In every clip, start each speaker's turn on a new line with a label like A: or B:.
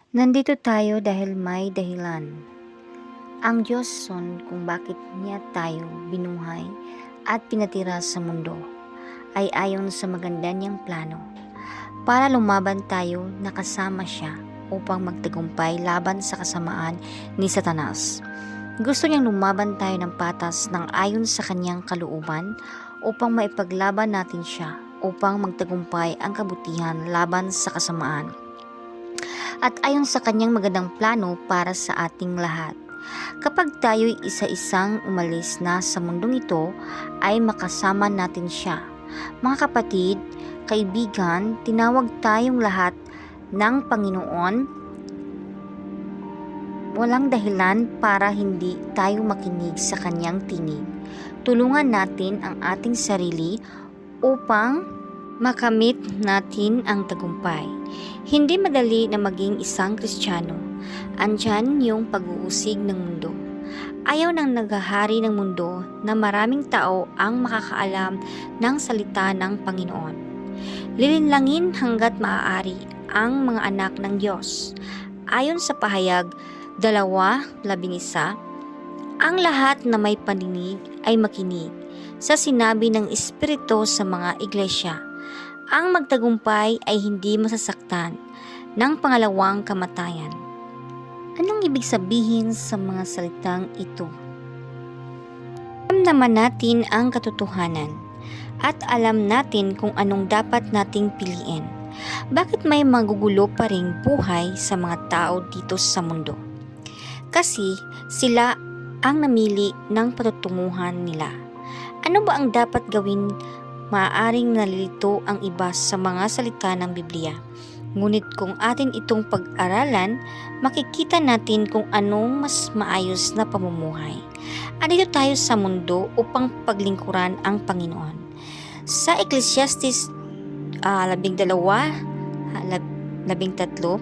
A: Nandito tayo dahil may dahilan. Ang Diyos son kung bakit niya tayo binuhay at pinatira sa mundo ay ayon sa maganda niyang plano. Para lumaban tayo na kasama siya upang magtagumpay laban sa kasamaan ni Satanas. Gusto niyang lumaban tayo ng patas ng ayon sa kanyang kalooban upang maipaglaban natin siya upang magtagumpay ang kabutihan laban sa kasamaan. At ayon sa kanyang magandang plano para sa ating lahat. Kapag tayo'y isa-isang umalis na sa mundong ito, ay makasama natin siya. Mga kapatid, kaibigan, tinawag tayong lahat ng Panginoon. Walang dahilan para hindi tayo makinig sa kanyang tinig. Tulungan natin ang ating sarili upang makamit natin ang tagumpay. Hindi madali na maging isang Kristiyano. Andyan yung pag-uusig ng mundo. Ayaw ng naghahari ng mundo na maraming tao ang makakaalam ng salita ng Panginoon. Lilinlangin hanggat maaari ang mga anak ng Diyos. Ayon sa pahayag 2:11, ang lahat na may paninig ay makinig sa sinabi ng Espiritu sa mga iglesia. Ang magtagumpay ay hindi masasaktan ng pangalawang kamatayan. Anong ibig sabihin sa mga salitang ito? Alam naman natin ang katotohanan at alam natin kung anong dapat nating piliin. Bakit may magugulo pa ring buhay sa mga tao dito sa mundo? Kasi sila ang namili ng patutunguhan nila. Ano ba ang dapat gawin? Maaaring nalilito ang iba sa mga salita ng Biblia. Ngunit kung atin itong pag-aralan, makikita natin kung anong mas maayos na pamumuhay. Andito tayo sa mundo upang paglingkuran ang Panginoon. Sa Ecclesiastes 12:13,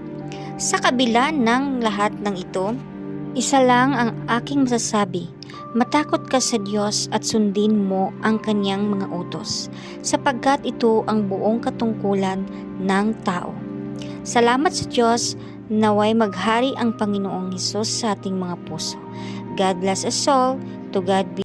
A: sa kabila ng lahat ng ito, isa lang ang aking masasabi. Matakot ka sa Diyos at sundin mo ang kanyang mga utos, sapagkat ito ang buong katungkulan ng tao. Salamat sa Diyos, naway maghari ang Panginoong Hesus sa ating mga puso. God bless us all. To God be